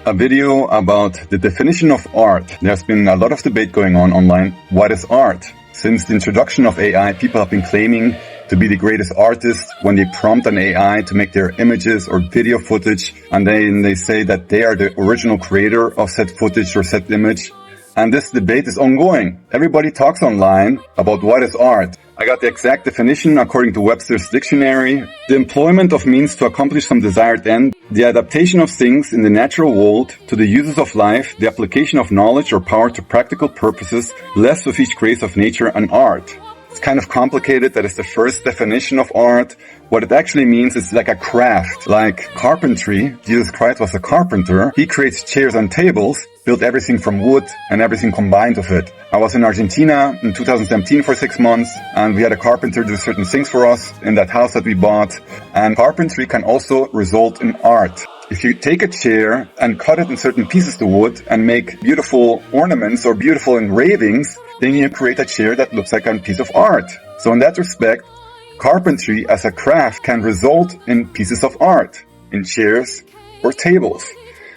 a video about the definition of art. There's been a lot of debate going on online. What is art? Since the introduction of AI, people have been claiming to be the greatest artists when they prompt an AI to make their images or video footage, and then they say that they are the original creator of said footage or said image. And this debate is ongoing. Everybody talks online about what is art. I got the exact definition according to Webster's dictionary. The employment of means to accomplish some desired end, the adaptation of things in the natural world to the uses of life, the application of knowledge or power to practical purposes, less of each grace of nature and art. It's kind of complicated. That is the first definition of art. What it actually means is like a craft, like carpentry. Jesus Christ was a carpenter. He creates chairs and tables, built everything from wood and everything combined of it. I was in Argentina in 2017 for 6 months, and we had a carpenter do certain things for us in that house that we bought. And carpentry can also result in art. If you take a chair and cut it in certain pieces of wood and make beautiful ornaments or beautiful engravings, then you create a chair that looks like a piece of art. So in that respect, carpentry as a craft can result in pieces of art, in chairs or tables.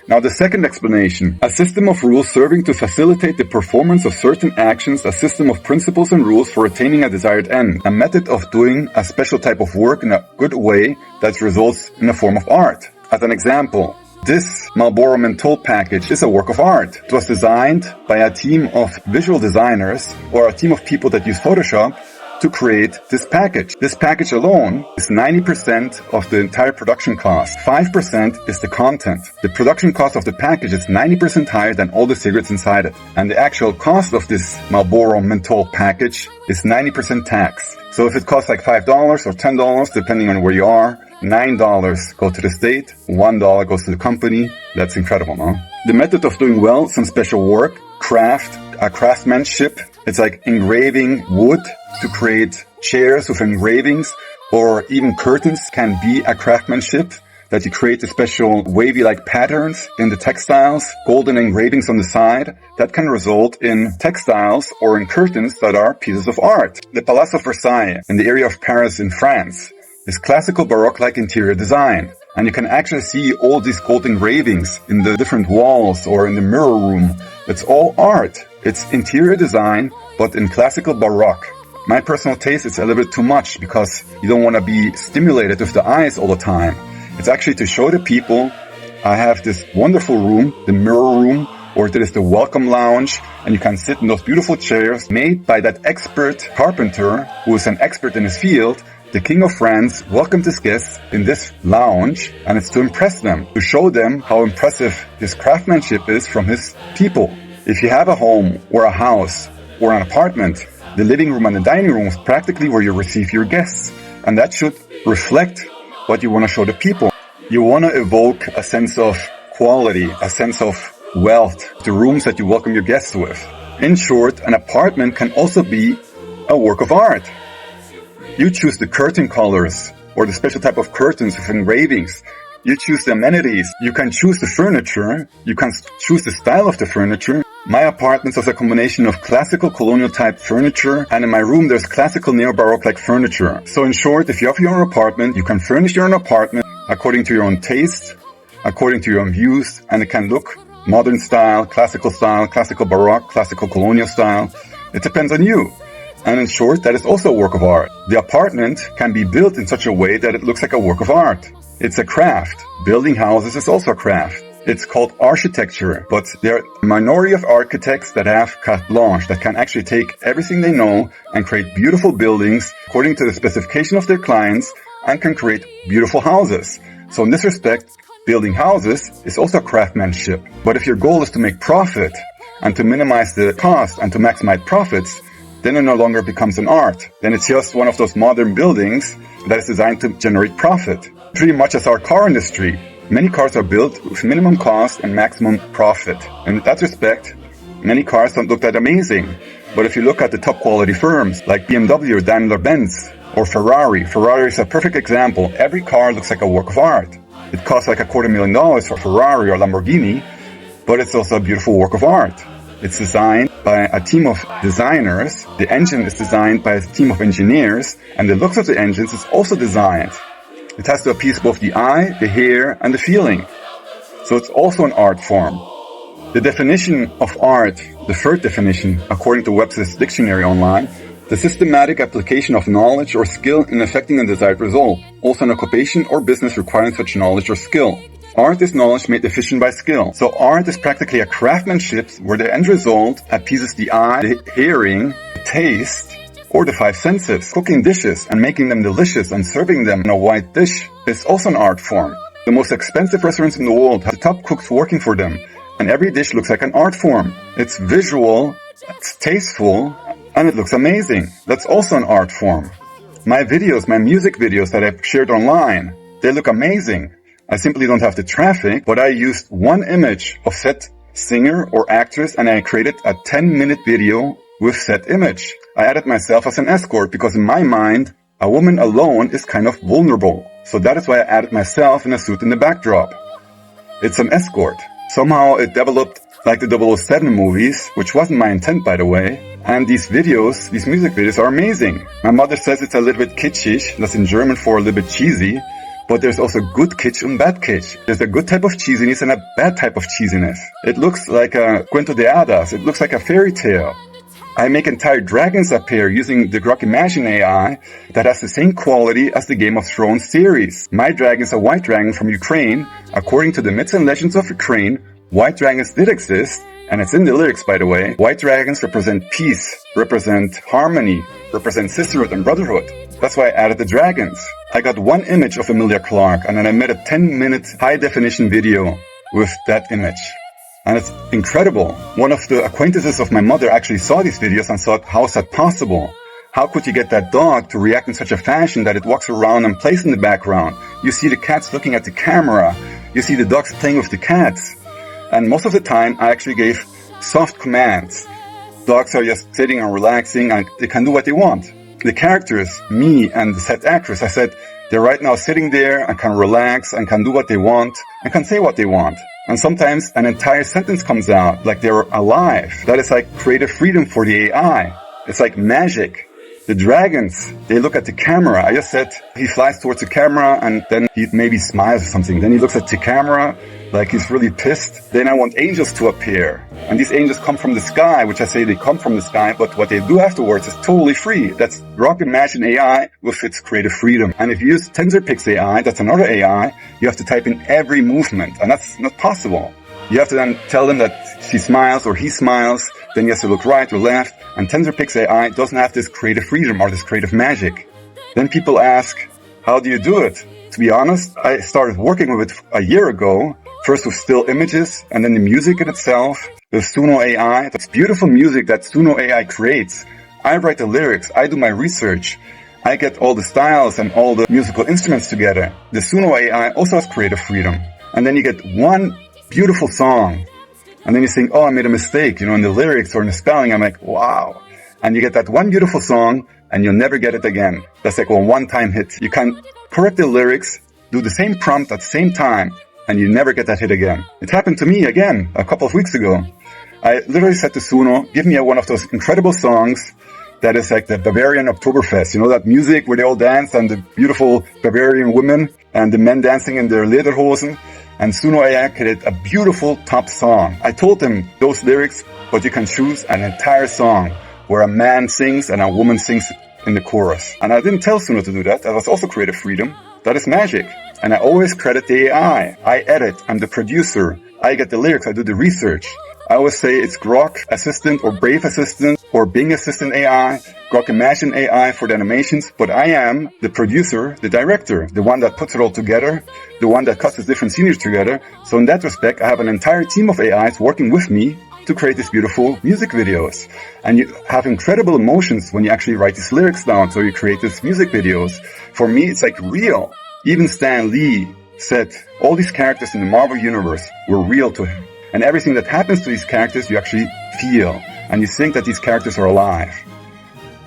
Now the second explanation, a system of rules serving to facilitate the performance of certain actions, a system of principles and rules for attaining a desired end, a method of doing a special type of work in a good way that results in a form of art. As an example, this Marlboro Menthol package is a work of art. It was designed by a team of visual designers or a team of people that use Photoshop to create this package. This package alone is 90% of the entire production cost. 5% is the content. The production cost of the package is 90% higher than all the cigarettes inside it. And the actual cost of this Marlboro Menthol package is 90% tax. So if it costs like $5 or $10, depending on where you are, $9 go to the state, $1 goes to the company. That's incredible, no? The method of doing well, some special work, craftsmanship. It's like engraving wood to create chairs with engravings, or even curtains can be a craftsmanship that you create the special wavy-like patterns in the textiles, golden engravings on the side. That can result in textiles or in curtains that are pieces of art. The Palace of Versailles in the area of Paris in France is classical Baroque-like interior design. And you can actually see all these gold engravings in the different walls or in the mirror room. It's all art. It's interior design, but in classical Baroque. My personal taste is a little bit too much because you don't want to be stimulated with the eyes all the time. It's actually to show the people, I have this wonderful room, the mirror room, or there is the welcome lounge, and you can sit in those beautiful chairs made by that expert carpenter who is an expert in his field. The King of France welcomed his guests in this lounge, and it's to impress them, to show them how impressive his craftsmanship is from his people. If you have a home or a house or an apartment, the living room and the dining room is practically where you receive your guests, and that should reflect what you want to show the people. You want to evoke a sense of quality, a sense of wealth, the rooms that you welcome your guests with. In short, an apartment can also be a work of art. You choose the curtain colors or the special type of curtains with engravings. You choose the amenities. You can choose the furniture. You can choose the style of the furniture. My apartment is a combination of classical colonial type furniture, and in my room there's classical neo-baroque like furniture. So in short, if you have your own apartment, you can furnish your own apartment according to your own taste, according to your own views, and it can look modern style, classical baroque, classical colonial style. It depends on you. And in short, that is also a work of art. The apartment can be built in such a way that it looks like a work of art. It's a craft. Building houses is also a craft. It's called architecture, but there are a minority of architects that have carte blanche, that can actually take everything they know and create beautiful buildings according to the specification of their clients and can create beautiful houses. So in this respect, building houses is also craftsmanship. But if your goal is to make profit and to minimize the cost and to maximize profits, then it no longer becomes an art. Then it's just one of those modern buildings that is designed to generate profit. Pretty much as our car industry. Many cars are built with minimum cost and maximum profit. And in that respect, many cars don't look that amazing. But if you look at the top quality firms like BMW or Daimler-Benz or Ferrari is a perfect example. Every car looks like a work of art. It costs like $250,000 for Ferrari or Lamborghini, but it's also a beautiful work of art. It's designed by a team of designers. The engine is designed by a team of engineers, and the looks of the engines is also designed. It has to appease both the eye, the hair, and the feeling. So it's also an art form. The definition of art, the third definition, according to Webster's dictionary online, the systematic application of knowledge or skill in effecting a desired result, also an occupation or business requiring such knowledge or skill. Art is knowledge made efficient by skill. So art is practically a craftsmanship where the end result appeases the eye, the hearing, the taste, or the five senses. Cooking dishes and making them delicious and serving them in a white dish is also an art form. The most expensive restaurants in the world have the top cooks working for them, and every dish looks like an art form. It's visual, it's tasteful, and it looks amazing. That's also an art form. My videos, my music videos that I've shared online, they look amazing. I simply don't have the traffic, but I used one image of said singer or actress and I created a 10-minute video with said image. I added myself as an escort because in my mind, a woman alone is kind of vulnerable. So that is why I added myself in a suit in the backdrop. It's an escort. Somehow it developed like the 007 movies, which wasn't my intent by the way. And these videos, these music videos are amazing. My mother says it's a little bit kitschig, that's in German for a little bit cheesy. But there's also good kitsch and bad kitsch. There's a good type of cheesiness and a bad type of cheesiness. It looks like a cuento de hadas. It looks like a fairy tale. I make entire dragons appear using the Grok Imagine AI that has the same quality as the Game of Thrones series. My dragon is a white dragon from Ukraine. According to the myths and legends of Ukraine, white dragons did exist, and it's in the lyrics by the way. White dragons represent peace, represent harmony, represent sisterhood and brotherhood. That's why I added the dragons. I got one image of Emilia Clarke and then I made a 10-minute high-definition video with that image. And it's incredible. One of the acquaintances of my mother actually saw these videos and thought, how is that possible? How could you get that dog to react in such a fashion that it walks around and plays in the background? You see the cats looking at the camera. You see the dogs playing with the cats. And most of the time, I actually gave soft commands. Dogs are just sitting and relaxing and they can do what they want. The characters, me and the set actress, I said, they're right now sitting there and can relax and can do what they want and can say what they want. And sometimes an entire sentence comes out like they're alive. That is like creative freedom for the AI. It's like magic. The dragons, they look at the camera. I just said he flies towards the camera and then he maybe smiles or something. Then he looks at the camera like he's really pissed. Then I want angels to appear. And these angels come from the sky, which I say they come from the sky, but what they do afterwards is totally free. That's Grok Imagine AI with its creative freedom. And if you use TensorPix AI, that's another AI, you have to type in every movement, and that's not possible. You have to then tell them that she smiles or he smiles, then he has to look right or left, and TensorPix AI doesn't have this creative freedom or this creative magic. Then people ask, how do you do it? To be honest, I started working with it a year ago, first with still images, and then the music in itself, with Suno AI. That's beautiful music that Suno AI creates. I write the lyrics, I do my research, I get all the styles and all the musical instruments together. The Suno AI also has creative freedom. And then you get one beautiful song, and then you think, oh, I made a mistake, in the lyrics or in the spelling. I'm like, wow. And you get that one beautiful song, and you'll never get it again. That's like a one-time hit. You can correct the lyrics, do the same prompt at the same time, and you never get that hit again. It happened to me again a couple of weeks ago. I literally said to Suno, give me one of those incredible songs that is like the Bavarian Oktoberfest. That music where they all dance and the beautiful Bavarian women and the men dancing in their lederhosen. And Suno AI created a beautiful top song. I told him those lyrics, but you can choose an entire song where a man sings and a woman sings in the chorus. And I didn't tell Suno to do that. That was also creative freedom. That is magic. And I always credit the AI. I edit. I'm the producer. I get the lyrics. I do the research. I always say it's Grok Assistant or Brave Assistant or Bing Assistant AI, Grok Imagine AI for the animations, but I am the producer, the director, the one that puts it all together, the one that cuts the different scenes together. So in that respect, I have an entire team of AIs working with me to create these beautiful music videos. And you have incredible emotions when you actually write these lyrics down, so you create these music videos. For me, it's like real. Even Stan Lee said all these characters in the Marvel Universe were real to him. And everything that happens to these characters, you actually feel. And you think that these characters are alive.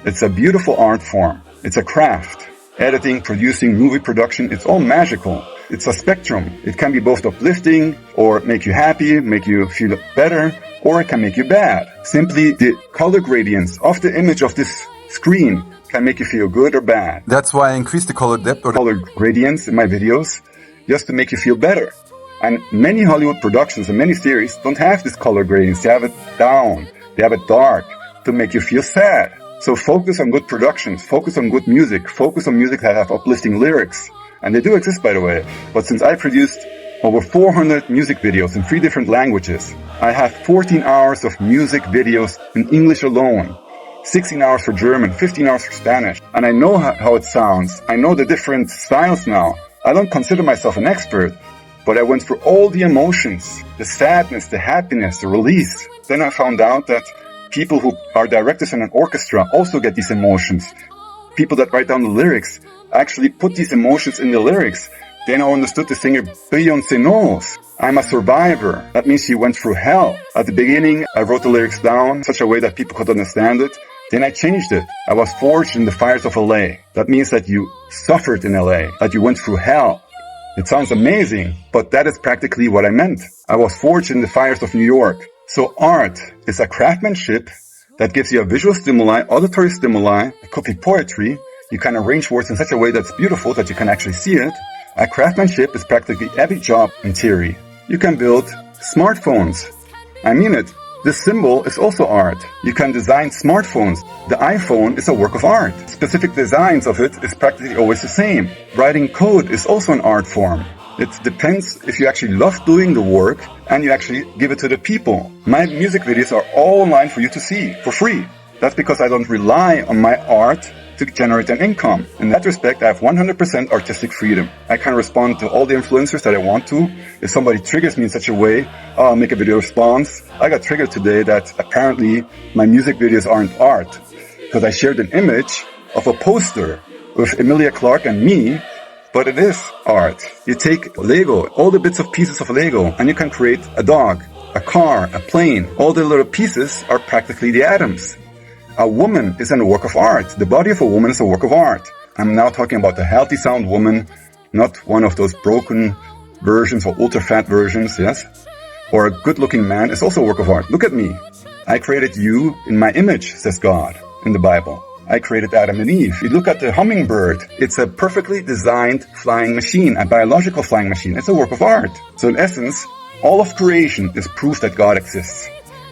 It's a beautiful art form. It's a craft. Editing, producing, movie production, it's all magical. It's a spectrum. It can be both uplifting, or make you happy, make you feel better, or it can make you bad. Simply the color gradients of the image of this screen can make you feel good or bad. That's why I increase the color depth or color gradients in my videos, just to make you feel better. And many Hollywood productions and many series don't have this color gradings. They have it down. They have it dark to make you feel sad. So focus on good productions. Focus on good music. Focus on music that have uplifting lyrics. And they do exist, by the way. But since I produced over 400 music videos in 3 different languages, I have 14 hours of music videos in English alone. 16 hours for German, 15 hours for Spanish. And I know how it sounds. I know the different styles now. I don't consider myself an expert, but I went through all the emotions, the sadness, the happiness, the release. Then I found out that people who are directors in an orchestra also get these emotions. People that write down the lyrics actually put these emotions in the lyrics. Then I understood the singer Beyoncé knows. I'm a survivor. That means she went through hell. At the beginning, I wrote the lyrics down in such a way that people could understand it. Then I changed it. I was forged in the fires of LA. That means that you suffered in LA, that you went through hell. It sounds amazing, but that is practically what I meant. I was forged in the fires of New York. So art is a craftsmanship that gives you a visual stimuli, auditory stimuli. It could be poetry. You can arrange words in such a way that's beautiful that you can actually see it. A craftsmanship is practically every job in theory. You can build smartphones. I mean it. This symbol is also art. You can design smartphones. The iPhone is a work of art. Specific designs of it is practically always the same. Writing code is also an art form. It depends if you actually love doing the work and you actually give it to the people. My music videos are all online for you to see for free. That's because I don't rely on my art to generate an income. In that respect, I have 100% artistic freedom. I can respond to all the influencers that I want to. If somebody triggers me in such a way, I'll make a video response. I got triggered today that apparently my music videos aren't art because I shared an image of a poster with Emilia Clarke and me, but it is art. You take Lego, all the bits of pieces of Lego, and you can create a dog, a car, a plane. All the little pieces are practically the atoms. A woman is a work of art. The body of a woman is a work of art. I'm now talking about a healthy sound woman, not one of those broken versions or ultra-fat versions, yes? Or a good-looking man is also a work of art. Look at me. I created you in my image, says God in the Bible. I created Adam and Eve. You look at the hummingbird. It's a perfectly designed flying machine, a biological flying machine. It's a work of art. So in essence, all of creation is proof that God exists.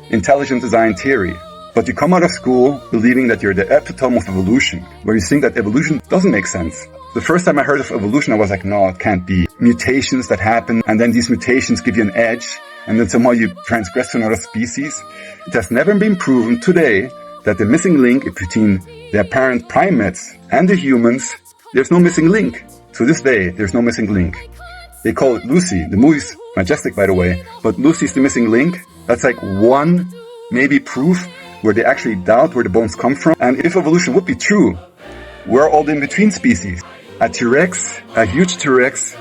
Intelligent design theory. But you come out of school believing that you're the epitome of evolution, where you think that evolution doesn't make sense. The first time I heard of evolution, I was like, no, it can't be. Mutations that happen, and then these mutations give you an edge, and then somehow you transgress to another species. It has never been proven today that the missing link between the apparent primates and the humans, there's no missing link. To this day, there's no missing link. They call it Lucy. The movie's majestic, by the way, but Lucy's the missing link. That's like one, maybe proof where they actually doubt where the bones come from. And if evolution would be true, we're all the in-between species. A T-Rex, a huge T-Rex,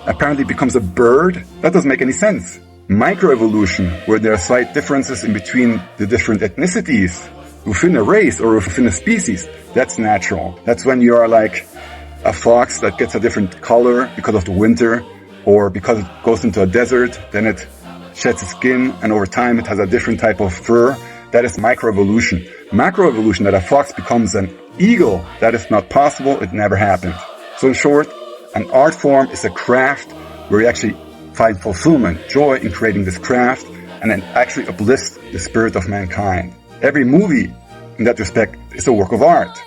apparently becomes a bird. That doesn't make any sense. Microevolution, where there are slight differences in between the different ethnicities within a race or within a species, that's natural. That's when you are like a fox that gets a different color because of the winter, or because it goes into a desert, then it sheds its skin, and over time it has a different type of fur. That is microevolution. Macroevolution, that a fox becomes an eagle, that is not possible. It never happened. So in short, an art form is a craft where you actually find fulfillment, joy in creating this craft, and then actually uplifts the spirit of mankind. Every movie, in that respect, is a work of art.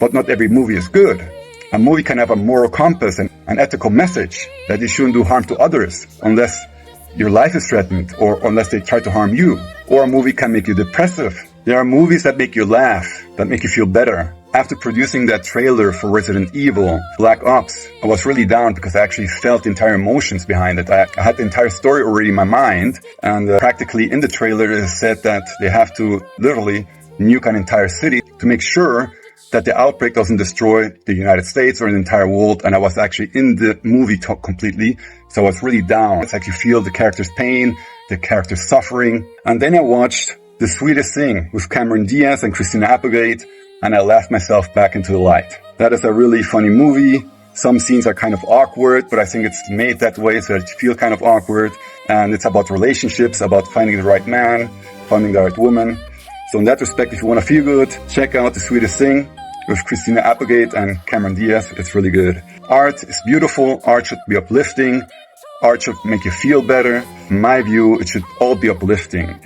But not every movie is good. A movie can have a moral compass and an ethical message that you shouldn't do harm to others unless your life is threatened, or unless they try to harm you. Or a movie can make you depressive. There are movies that make you laugh, that make you feel better. After producing that trailer for Resident Evil, Black Ops, I was really down because I actually felt the entire emotions behind it. I had the entire story already in my mind, and practically in the trailer it said that they have to literally nuke an entire city to make sure that the outbreak doesn't destroy the United States or the entire world. And I was actually in the movie completely. So I was really down. It's like you feel the character's pain, the character's suffering. And then I watched The Sweetest Thing with Cameron Diaz and Christina Applegate, and I laughed myself back into the light. That is a really funny movie. Some scenes are kind of awkward, but I think it's made that way so that you feel kind of awkward. And it's about relationships, about finding the right man, finding the right woman. So in that respect, if you want to feel good, check out The Sweetest Thing with Christina Applegate and Cameron Diaz. It's really good. Art is beautiful. Art should be uplifting. art should make you feel better. In my view, it should all be uplifting.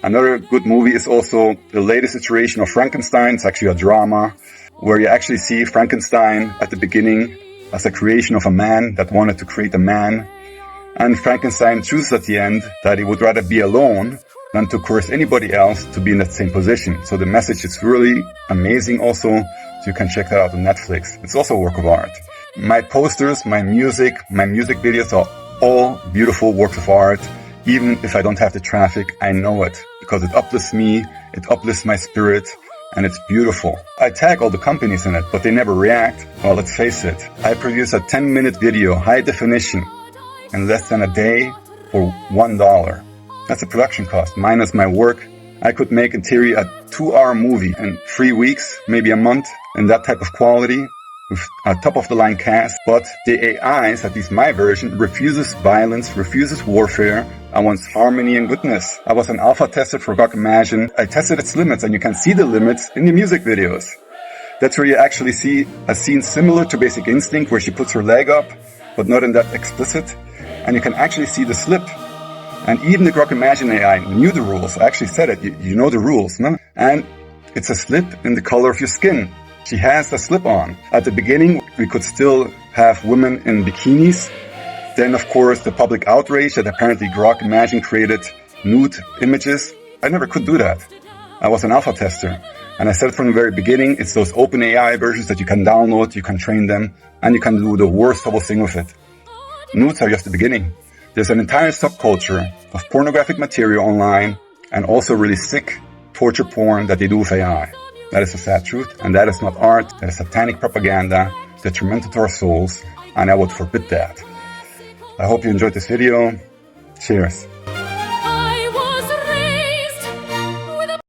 Another good movie is also the latest iteration of Frankenstein. It's actually a drama where you actually see Frankenstein at the beginning as a creation of a man that wanted to create a man. And Frankenstein chooses at the end that he would rather be alone than to coerce anybody else to be in that same position. So the message is really amazing also. So you can check that out on Netflix. It's also a work of art. My posters, my music videos are all beautiful works of art. Even if I don't have the traffic, I know it because it uplifts me, it uplifts my spirit, and it's beautiful. I tag all the companies in it, but they never react. Well, let's face it. I produce a 10-minute video, high definition, in less than a day for $1. That's a production cost, minus my work. I could make in theory a 2-hour movie in 3 weeks, maybe a month, in that type of quality, with a top-of-the-line cast. But the AIs, at least my version, refuses violence, refuses warfare, and wants harmony and goodness. I was an alpha tester for God Imagine. I tested its limits, and you can see the limits in the music videos. That's where you actually see a scene similar to Basic Instinct, where she puts her leg up, but not in that explicit. And you can actually see the slip. And even the Grok Imagine AI knew the rules. I actually said it. You know the rules, no? And it's a slip in the color of your skin. She has the slip on. At the beginning, we could still have women in bikinis. Then, of course, the public outrage that apparently Grok Imagine created nude images. I never could do that. I was an alpha tester. And I said from the very beginning, it's those open AI versions that you can download, you can train them, and you can do the worst possible thing with it. Nudes are just the beginning. There's an entire subculture of pornographic material online and also really sick torture porn that they do with AI. That is the sad truth, and that is not art. That is satanic propaganda, detrimental to our souls, and I would forbid that. I hope you enjoyed this video. Cheers.